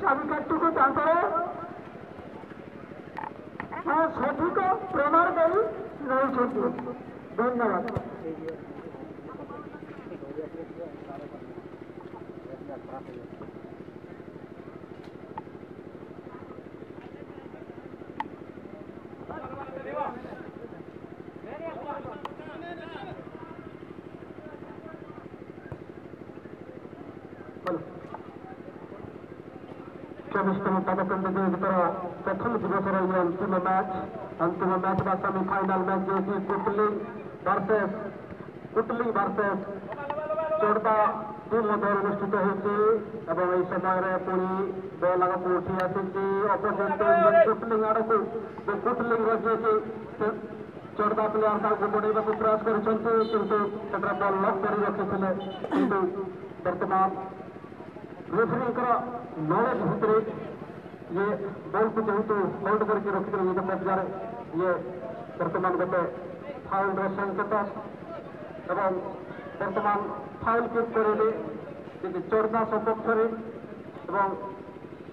চাবিকাঠটিকে তারপরে সঠিক প্রমাণ দেই রয়েছেন। ধন্যবাদ। चौबीसतम पदक प्रतियोगितार प्रथम दिवसर ये अंतिम मैच बा सेमिफाइनाल मैच जे कुटलिंग वर्सेस चोड़दा टीम मध्य अनुष्ठित होती समय पुणी बल आगे उठी आसी अपोजिट कुटलिंग आड़ को कुटलिंग जी चोड़दा प्लेयर बढ़ेगा प्रयास कर बल लक कर रखी बर्तमान रेफरी नॉलेज भितर ये बॉल को जेहतु होल्ड करके रखी निज कब्जार ये बर्तमान गोटे फाउल संकेत एवं बर्तमान फाउल किक करेंगे चोड़दा सपक्ष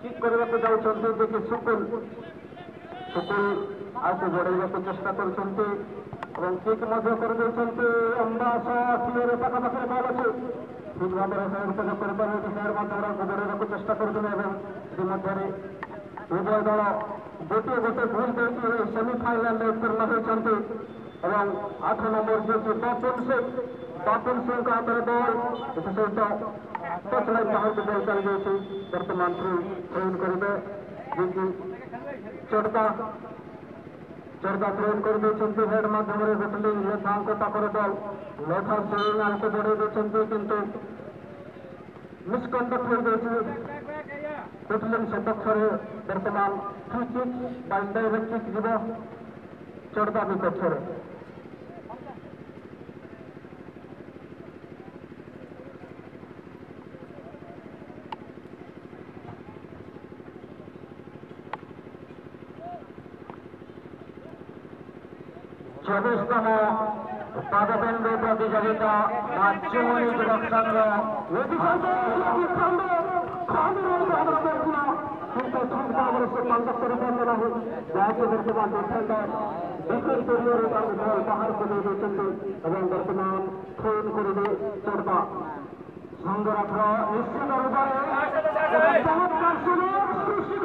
किक करने को जाऊँगी देखिए सुकुल आगे बढ़ेगा चेष्टा कर किक कर अंबास पाखापाखि बल अच्छे ठीक भाव में उपयोग कर बढ़ेगा चेष्टा कर उभय दल गोटे गोटे भूल देखिए सेमिफाइनाल उत्तीर्ण होती 8 नंबर जी बापुन सिंह का हाथ में बल सहित टच लाइन बाहर को बल चल गई बर्तमान थ्रोइन करेंगे चोड़दा थ्रोइन कर हेड मध्यम गुटलिंग लेखा पाखर बल लेखा स्विंग आगे बढ़े किंतु मिसकंडक्ट हो गई गुटलिंग सपक्ष बर्तमान फ्री किक बा इनडायरेक्ट किक जीव चोड़दा विपक्ष 24तम पदबंध प्रतियोगिता राज्यमणि युवक संघ बाहर को ले बर्तमान फोन कर चोड़दा संघरात्र निश्चित चमत्कार सृष्टि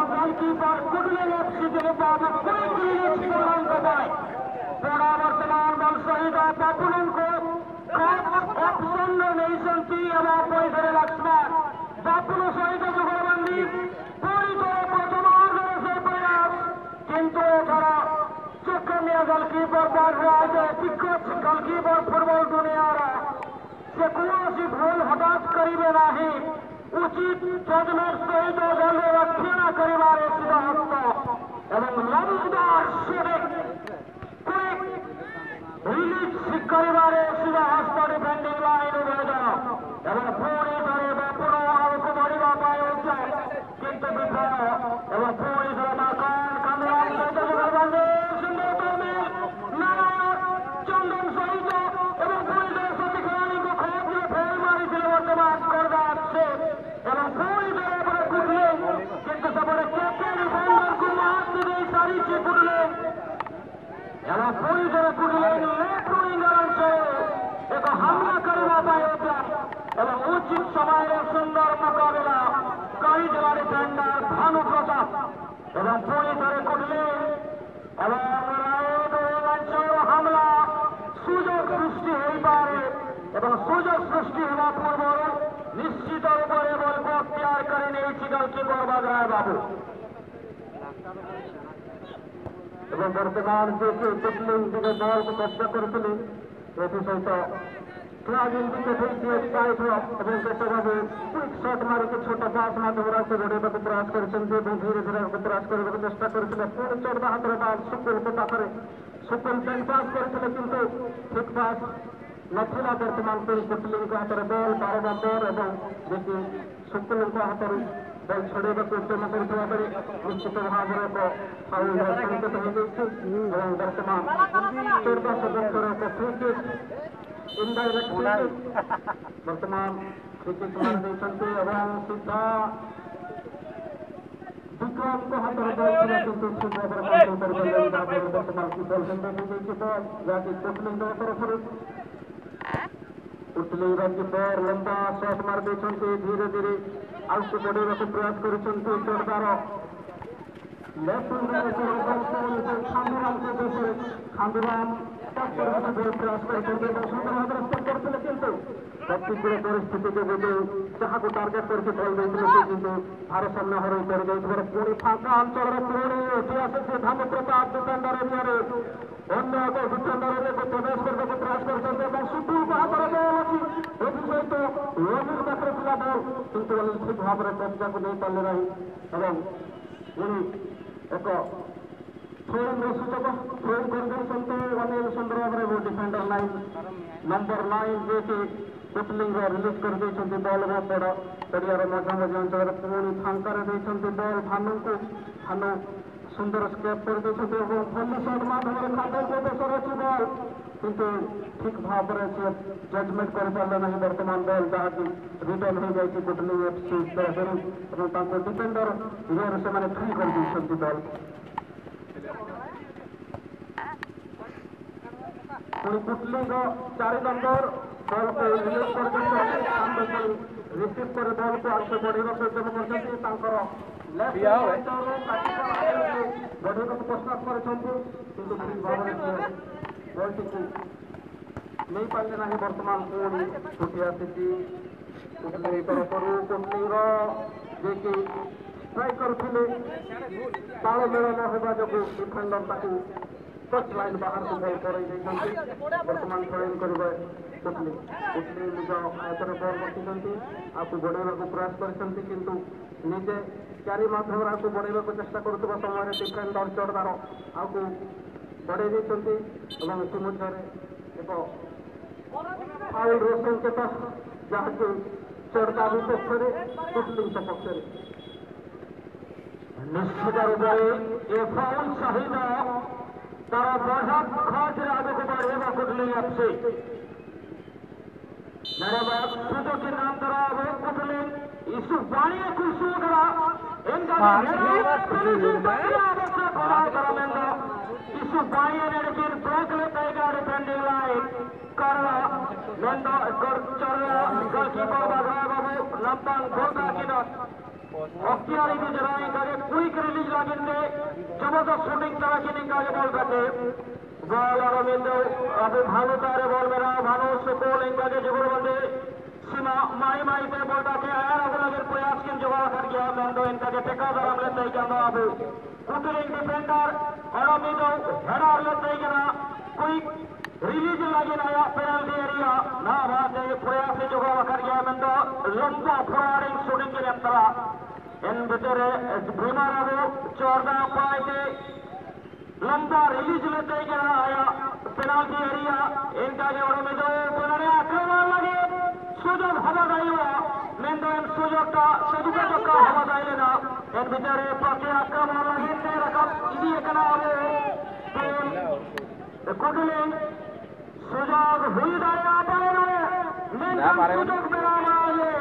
गोलकीपर कुटलिंग एफसी के बर्तमान बल सहित बापुलन को ऑप्शन नहीं लक्ष्मण बापुल सहित जुगलबंदी पूरी तरह से प्रयास किंतु चक्कर गोलकीपर बढ़ रहा है दिक्कत गोलकीपर फुटबॉल दुनियार से कौन भूल हठात करेंगे नहीं उचित जजमेंट सहित गोल रक्षण कर रिलीज कर हस्त डिफेंडिंग लाइन निवेदन पुणी थे बापुण आगे बढ़ाई उद्यम किंतु विफल पुणी थे चंदन सहित पुणी थे सती खेलाड़ी को खोज फेल मारी बर्तमान करदा पुणी थे कुटलिंग किंतु सबरे कैप्टन डिफेंडर को मारते दे सारी से कुटलिंग पुणी थे कुटलिंग लेफ्ट विंगर अंचल एक हमला करने उद्यम उचित समय सुंदर मुकाबला कई जगह डिफेंडर भानु प्रताप पुणी थे कुटलिंग हमला सुजोग सृष्टि हो पाए सुजोग सृष्टि होगा पूर्व निश्चित रूप से बल को अख्तियार कर गोलकीपर बागराय बाबू बर्तमान देखिए कुटलिंग बल को कब्जा करते सहित फ्लैग इंडिकेट साइड कैसे भाव क्विक शॉट मारिक छोट पास माध्यम से बढ़ेगा प्रयास कर धीरे धीरे प्रयास करने चेष्टा करते पुणी चोड़दा हाथ में बल सुकुल को पाखे सुकुल पेन पास करते किंतु ठीक पास नथिला बर्तमान पुणी कुटलिंग हाथ में बल 12 नंबर देखिए सुकुल हाथ বল ছড়াইବାକୁ ଉଦ୍ୟମ କରୁଥିବା ବେଳେ ନିଶ୍ଚିତ ଭାବରେ ଏକ ଫାଉଲ ସଂକେତ ହୋଇଯାଇଛି ଏବଂ ବର୍ତ୍ତମାନ ଚୋରଦା ସଦସ୍ୟର ଏକ free kick indirect free kick ବର୍ତ୍ତମାନ ଫ୍ରି କିକ୍ ମାରି ଦେଇଛନ୍ତି ଏବଂ ସିଧା ବିକ୍ରମଙ୍କ ହାତରେ ଯାଇଥିଲା କିନ୍ତୁ ଠିକ୍ ଭାବରେ କଣ୍ଟ୍ରୋଲ କରିପାରିଲେନି ଯାହାଫଳରେ ବର୍ତ୍ତମାନ କି ବଲ୍ ସେଣ୍ଟର ହୋଇଯାଇଛି ବଲ୍ ଯାହାକି କୋଟଲିଙ୍କ ତରଫରୁ ଉଠଲେଇବା କିପର ଲମ୍ବା ସଟ୍ ମାରି ଦେଇଛନ୍ତି ଧୀରେ ଧୀରେ ଆଉକୁ ବଢ଼େଇବାକୁ ପ୍ରୟାସ କରୁଛନ୍ତି ଚୋରଦାର ଖାନ୍ଦୁରାମଙ୍କ ଦେଶରେ ଖାନ୍ଦୁରାମ କରିବାକୁ ପ୍ରୟାସ କରିଛନ୍ତି ଏବଂ ସୁନ୍ଦର ଭାବରେ ଷ୍ଟେପ୍ କରିଥିଲେ କିନ୍ତୁ ପ୍ରତିକୂଳ ପରିସ୍ଥିତିକୁ ଯଦି ଯାହାକୁ ଟାର୍ଗେଟ କରିକି ବଲ୍ ଦେଇଥିଲେ ସେ କିନ୍ତୁ ଭାରସାମ୍ୟ ହରାଇ ପଡ଼ିଯାଇଥିବାର ପୁଣି ଫାଙ୍କା ଅଞ୍ଚଳରେ ପୁଣି ଉଠି ଆସିଛି ଧାମ ପ୍ରତାପ ଡିଫେଣ୍ଡର ଏରିଆରେ ଅନ୍ୟ ଏକ ଡିଫେଣ୍ଡର ଏରିଆକୁ ପ୍ରବେଶ କରିବାକୁ ପ୍ରୟାସ କରିଛନ୍ତି ଏବଂ ସୁପୁରଙ୍କ ହାତରେ ବଲ୍ ଅଛି ଏଥିସହିତ ୱନିର ପାଖରେ ଥିଲା ବଲ୍ କିନ୍ତୁ ୱନିର ଠିକ୍ ଭାବରେ କବ୍ଜାକୁ ନେଇପାରିଲେ ନାହିଁ ଏବଂ ପୁଣି ଏକ ଥ୍ରୋଇଂର ସୂଚକ ଥ୍ରୋଇଂ କରିଦେଇଛନ୍ତି ୱନିର ସୁନ୍ଦର ଭାବରେ ଡିଫେଣ୍ଡର ଲାଇନ୍ ନମ୍ବର 9 ଯିଏକି କୋଟଲିଂର ରିଲିଜ୍ କରିଦେଇଛନ୍ତି ବଲ୍ ଏବଂ ପଡ଼ିଆର ମଝାମଝି ଅଞ୍ଚଳରେ ପୁଣି ଫାଙ୍କାରେ ଦେଇଛନ୍ତି ବଲ୍ ଭାନୁଙ୍କୁ ଭାନୁ ସୁନ୍ଦର ସ୍କେପ୍ କରିଦେଇଛନ୍ତି ଏବଂ ଭଲି ସଟ୍ ମାଧ୍ୟମରେ ଖାଦ୍ୟଙ୍କ ଦେଶରେ ଅଛି ବଲ୍ କିନ୍ତୁ ଠିକ୍ ଭାବରେ ସେ ଜଜମେଣ୍ଟ କରିପାରିଲେ ନାହିଁ ବର୍ତ୍ତମାନ ବଲ୍ ଯାହାକି ରିଟର୍ନ ହୋଇଯାଇଛି କୋଟଲିଂ ଏଫ୍ସି ତରଫରୁ ଏବଂ ତାଙ୍କ ଡିଫେଣ୍ଡର ଇଏରୁ ସେମାନେ ଫ୍ରି କରିଦେଇଛନ୍ତି ବଲ୍ ପୁଣି କୋଟଲିଂର 4 ନମ୍ବର ବଲ୍କୁ ରିଲିଜ୍ କରିଦେଇଛନ୍ତି ରିସିଭ୍ କରି ବଲ୍କୁ ଆଗକୁ ବଢ଼େଇବାକୁ ଉଦ୍ୟମ କରିଛନ୍ତି ତାଙ୍କର ବଢ଼େଇବାକୁ ପ୍ରସ୍ତାବ କରିଛନ୍ତି କିନ୍ତୁ ଠିକ୍ ଭାବରେ ସେ ବଲ୍ଟିକୁ ନେଇପାରିଲେ ନାହିଁ ବର୍ତ୍ତମାନ ପୁଣି ଛୁଟି ଆସିଛି କୋଟଲିଂ ତରଫରୁ କୋଟଲିଂର ଯିଏକି ଷ୍ଟ୍ରାଇକର ଥିଲେ ତାଳ ମେଳ ନ ହେବା ଯୋଗୁଁ ଡିଫେଣ୍ଡର ତାକୁ ଟଚ୍ ଲାଇନ୍ ବାହାରକୁ ବଲ୍ କରାଇ ଦେଇଛନ୍ତି ବର୍ତ୍ତମାନ ଥ୍ରୋଇଂ କରିବେ କୋଟଲିଂ ନିଜ ଆୟତରେ ବଲ୍ ରଖିଛନ୍ତି ଆକୁ ବଢ଼େଇବାକୁ ପ୍ରୟାସ କରିଛନ୍ତି କିନ୍ତୁ ନିଜେ କ୍ୟାରି ମାଧ୍ୟମରେ ଆକୁ ବଢ଼େଇବାକୁ ଚେଷ୍ଟା କରୁଥିବା ସମୟରେ ଡିଫେଣ୍ଡର ଚୋରଦାର ଆକୁ ବଢ଼େଇ ଦେଇଛନ୍ତି ଏବଂ ଇତିମଧ୍ୟରେ ଏକ ଫାଉଲର ସଂକେତ ଯାହାକି ଚୋରଦା ବିପକ୍ଷରେ କୋଟଲିଂ ସପକ୍ଷରେ ନିଶ୍ଚିତ ରୂପରେ ଏ ଫାଉଲ ସହିତ ତାର ବଢ଼ା ଖର୍ଚ୍ଚରେ ଆଗକୁ ବଢ଼େଇବା କୋଟଲିଂ ଏଫ୍ସି मेरे बाद सुजो के नाम करा वो कुटले इस वाणी को सुगरा इनका इस वाणी ने लेकिन ब्रेक लेता है गाड़ी पेंडिंग लाइन करवा नंदा कर चढ़ा गोलकीपर बाधा बाबू लंबा गोलका की ना अख्तियारी की जगह इनका क्विक रिलीज लागिंदे जबरदस्त शूटिंग तरह की निकाले बॉल करते बॉल अरविंद अभी भानु तारे बॉल मेरा भानु सुकोल इनका के जुगुड़ बंदे सीमा माई माई पे बॉल के आया अगर लगे प्रयास किन जुगाड़ कर गया मेंदो इनका के टेका दरम लेते ही क्या अबू कुटलिंग डिफेंडर अरविंद हेडर लेते ही क्या क्विक रिलीज लगे ना पेनल्टी एरिया ना बात है प्रयास जुगाड़ कर गया मेंदो लंबा फॉरवर्डिंग शूटिंग के अंतरा इन बेचारे बीमार अबू चोरदा पाए लंबा रिलीज लेते ही क्या आया पेनल्टी एरिया इनका के बड़े में जो पेनल्टी आक्रमण लगे सुजोग हवादाई हुआ मेंदो इन सुजोग का हवादाई लेना इन बेचारे पाके आक्रमण लगे ने रकम इदी एकना आवे कुटलिंग सुजोग हुई दाया पाए मेंदो सुजोग मेरा माले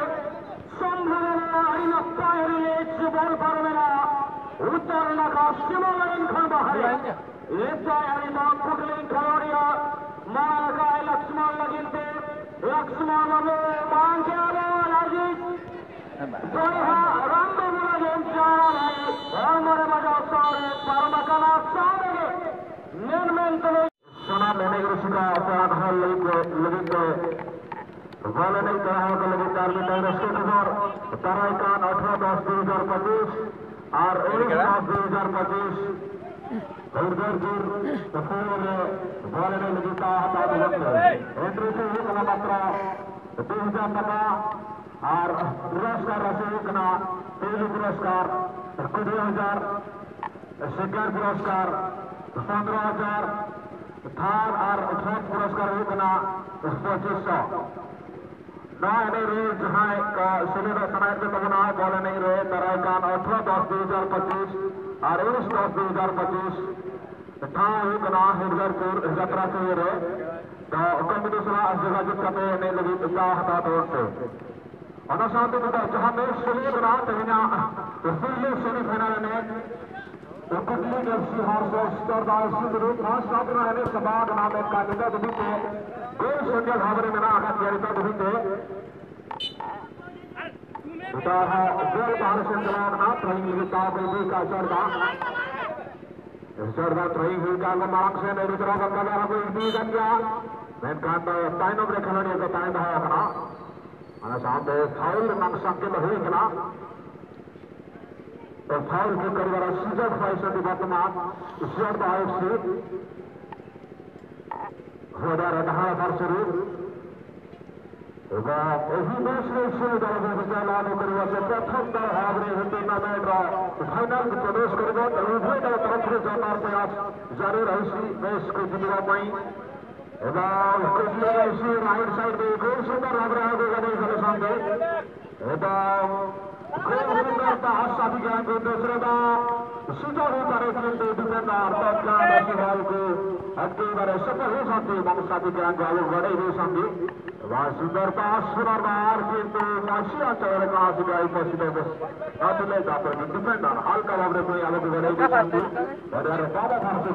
संभवना इन पायरेट बॉल पर मेरा उत्तर लगा सिमोलाइन खन बाहर लेता है ना कुटलिंग खलोड़िया मार गाय लक्ष्मण लगिनते लक्ष्मण लगे मांग के आलो अजीत दोहा रंग मुझे चारा भाई और मरे बजाओ सारे परमकना सारे निर्मेल तो सोना लेने के रुचि का अपराध हल लगिनते वाले नहीं करा है कि लगी चार मिनट रेस्टोरेंट पर ताराई कान 18/10/2025 और 19/2025 गिर बॉलने लगिता एंट्री से एक मात्र 2000 टका और पुरस्कार राशि पहली पुरस्कार 20,000 सेकेंड पुरस्कार 15,000 थर्ड और फोर्थ पुरस्कार 2500 ना एने रहे जहाँ सुनिदा सनायत के तबना बॉल नहीं रहे तराइकान 18-10-2025 और 19-10-2025 था एक ना हिरगरपुर जत्रा से रहे तो कंपटीशन जगह कते ने लगी ता हता तोड़ते और साथ में जहाँ में सुनिए ना तहिना पहले सेमीफाइनल ने कुटली एफसी हार्स स्टार सुंदर खास साथ में सबाग नाम का निगत भी गोल संख्या भावरे में ना आघात किया दुहिते उतारा गोल बाहर से चलान हाथ रही लिखा बेबी का चढ़दा ट्रही हुई का मांग से नहीं रुचरा बंदा गया कोई भी जन गया मैं कहता टाइम ऑफ खिलाड़ी का टाइम है अपना ana sampai faul nang sakit lagi kena faul ke karwara sejak Faisal di Batman usiar baik sih saudara dah berseri juga ini masih dalam perjalanan kerja प्रथम बार हावरे हिंदी टूर्नामेंट फाइनल को प्रवेश करेगा उभय दल तरफ से जोरदार प्रयास जारी रही मैच को जीतने पाई राइट साइड में गोल सुंदर लग रहा है गणेश वाले सामने साथी ज्ञान को दूसरे का सुचारू कार्यक्रम के डिफेंडर तत्काल को अगली बार सफल हो सकते हैं साथी ज्ञान को बड़े हुए सामने वहाँ सुंदर पास सुनार किंतु माशिया चौर का सिपाही पहुंचते आतुले जापर में डिफेंडर हल्का बाबरे कोई अलग बड़े हुए सामने और यार ज्यादा खास से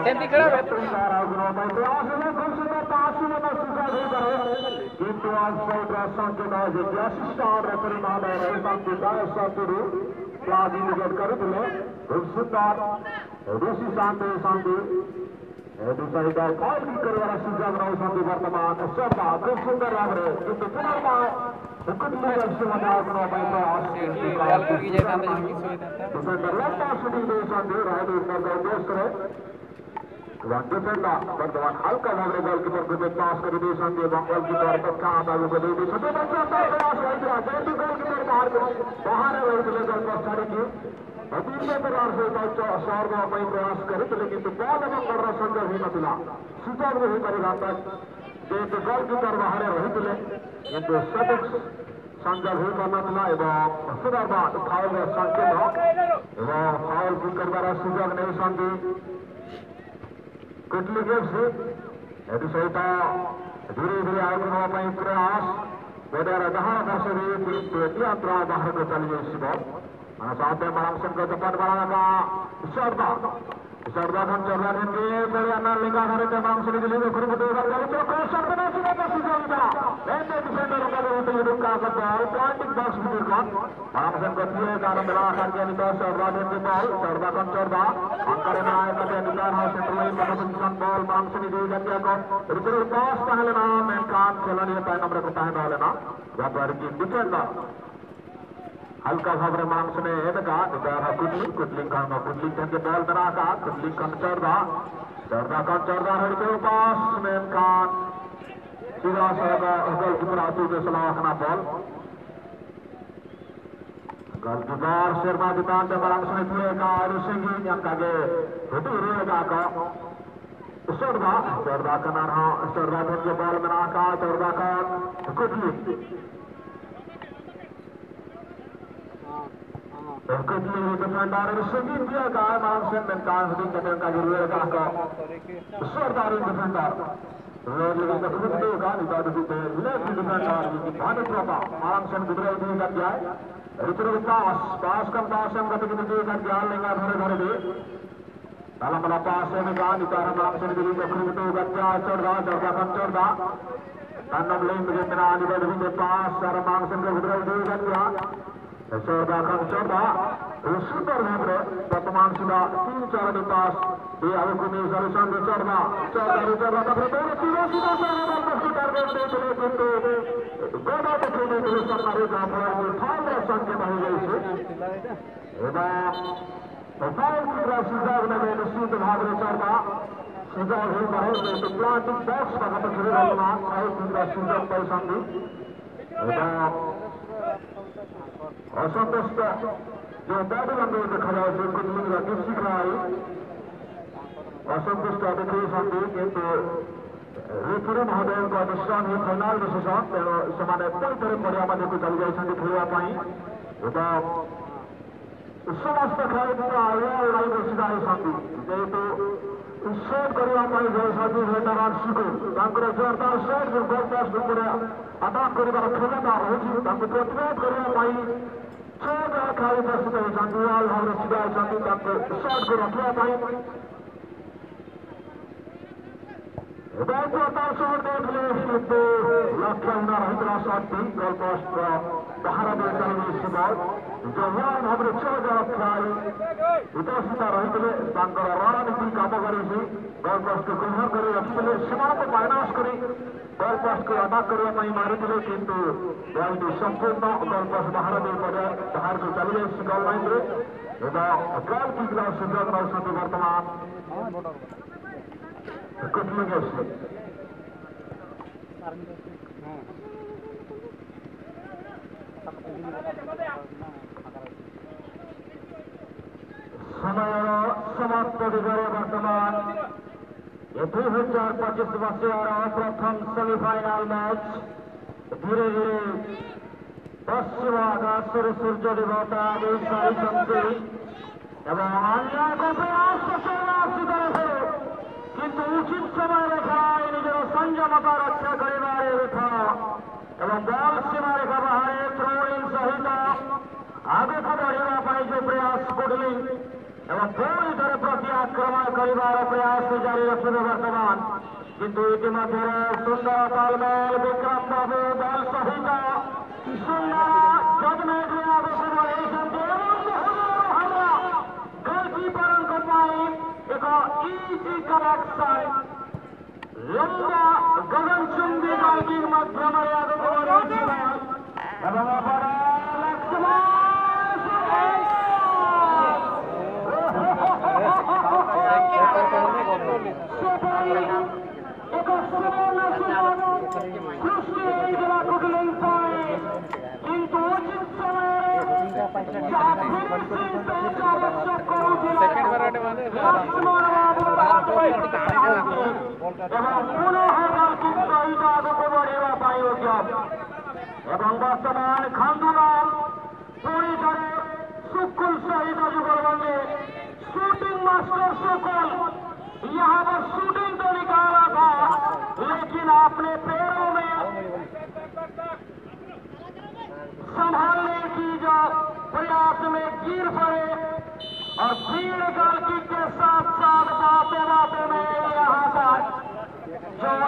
सेंटी खड़ा है तो सारा गुना में प्रयास है खूब सुंदर पास में ना सुचारू करे किंतु आज साइड रास्ता के ना जो क्लासिक स्टार रेफरी ना है सामने का सातुरु क्लास इंडिकेट कर दिले खूब सुंदर दूसरी शांति दूसरी का कॉल भी करने वाला सुझाव रहा शांति वर्तमान शब्द खूब सुंदर लग रहे किंतु पुनर्मा कुटली से मजा अपना पैसा डिफेंडर लगता शूटिंग दे शांति राइट ऊपर का उद्देश्य करे डिफेंडर वर्तमान हल्का लग रहे गोलकीपर को पास कर दे शांति गोलकीपर तत्का आता है को दे सभी बच्चा प्रयास होगा जल्दी गोलकीपर बाहर है वही ले गोल छाड़ी की अतीत प्रकार से शहर में अपनी प्रयास करे तो लेकिन तो बॉल एवं कर रहा संजय ही नथिला सुचारू रही करेगा तक गोल कीपर बाहर रही थे किंतु सदक संजय ही करना था एवं सुधार फाउल संकेत एवं फाउल की करवार सुजोग नहीं शांति कुटली गेम से सहित धीरे धीरे आगे प्रयास बेदार जहाँ वर्ष यात्रा बाहर को चलिए इसी बॉल साथ में बड़ा संघ जपट बड़ा का सर्दा खान चौरा के बड़े अन्ना लिंगा हरे के नाम से निकले हुए गुरु देवा का तो क्वेश्चन बना सुना का सुझाव था ऐसे डिफेंडर का तो ये रुका करता है प्लांटिंग बॉक्स में का बड़ा संघ दिए कारण बड़ा खान के निकाल सर्दा के बॉल सर्दा खान चौरा अंकर में आए का निकाल है सेंटर लाइन पर संचालन बॉल नाम से निकले गया को रिजर्व पास पहले ना मैं कान खेलने का नंबर को पहले डाले ना व्यापार की डिफेंडर हल्का भावरे मांस ने कुटली के बॉल बना का कुटली कम चौरदा हड़के पास में खान सीधा सगा गोलकीपर आतू के सलाहना बॉल गोलकीपर शर्मा दुकान के बरांस ने पूरे का रुसिंगी यंका के हेतु रहेगा का चौरदा का नाम चौरदा के बॉल बना का चौरदा का कुटली कुटली डिफेंडर सुगी दिया का नाम से मैं कान हिटिंग करने का जरूर का सरदार डिफेंडर रोड लगा के खुद दे का निकाल दे लेफ्ट डिफेंडर भारत का आराम से गुजरे दी का क्या है रिचर पास का पास हम गति की का ज्ञान लेगा धरे धरे दे ताला मला पास है का निकाल नाम से दी का खुद दे का क्या चढ़दा चढ़दा तन्नम लेन के मेरा निकल के पास सारा मांग से गुजरे दी का क्या चौदह का चौदह सुंदर भाव वर्तमान सुधा 3-4 पास ये आगे को नहीं सलूशन चौदह गोदा के खेलने के लिए सरकारी जाफर फाल संख्या बनी गई है फाल की सुझाव ने निश्चित भाव में चौदह सुझाव ही बढ़े तो प्लांटिंग बॉक्स का खत्म शुरू सुझाव पैसा असंतुष्ट जो बॉडी लैंग्वेज खड़ा है कुछ किसी का असंतुष्ट देखिए संदीप किंतु ऋतुरे महोदय विश्राम फाइनाल डिसीजन तेणु से पुणी थे पड़िया को चली जाती खेलवाई समस्त खेल लड़ाई बसिदा होती जेहेतु सेट करने जाती वेटरान शिखर जोरदार सेट गोल पोस्ट उपरे अटैक कर क्षमता रही प्रतिरोध करने 6 जन खेल प्रस्तुत होती वाल भाव सीधा होती सेट को रखापी देखले लक्ष्य रही शॉटी गोल पोस्ट बाहर चली बॉल जो वाल भाव 6 जन खेल उपस्थित रही रणनीति कम कर गोल पोस्ट को कभर कर रखी से माइनस कर गोल पोस्ट को अटैक करने मारी किंतु बॉल संपूर्ण गोल पोस्ट बाहर बाहर को चली जाए गोल लाइन गोल किक सुजोग नौकरी बर्तमान समय समाप्त दिगरे बर्तमान 2025 मसीहार प्रथम सेमिफाइनाल मैच धीरे धीरे पश्चिम आकाश सूर्य देवता सारी अन्याय को प्रयास किंतु उचित समय रेखा निजर संयमता रक्षा करिबारे रेखा एवं बॉल सीमा रेखा बाहर थ्रो इन सहित आगे को बढ़ाई जो प्रयास करली एवं पुणी थे प्रति आक्रमण कर प्रयास जारी रखिए बर्तमान किंतु इतिमध्य सुंदर तालमेल विक्रम बाबू बॉल सहित सुंदर जजमेंट गोलकीपर एक इजी कनेक्शन लंबा गगनचुंबी गोलकीर मध्यम किंतु उचित समय बर्तमान खांदुलाल पुणी थे सुकुल सहित जुगल बंदे शूटिंग मास्टर सुकुल यहाँ पर शूटिंग तो निकाला था लेकिन अपने पैरों में संभालने की जो प्रयास में गिर पड़े और भीड़ गोलकीपर के साथ साथ बातों बातों में यहाँ पर जो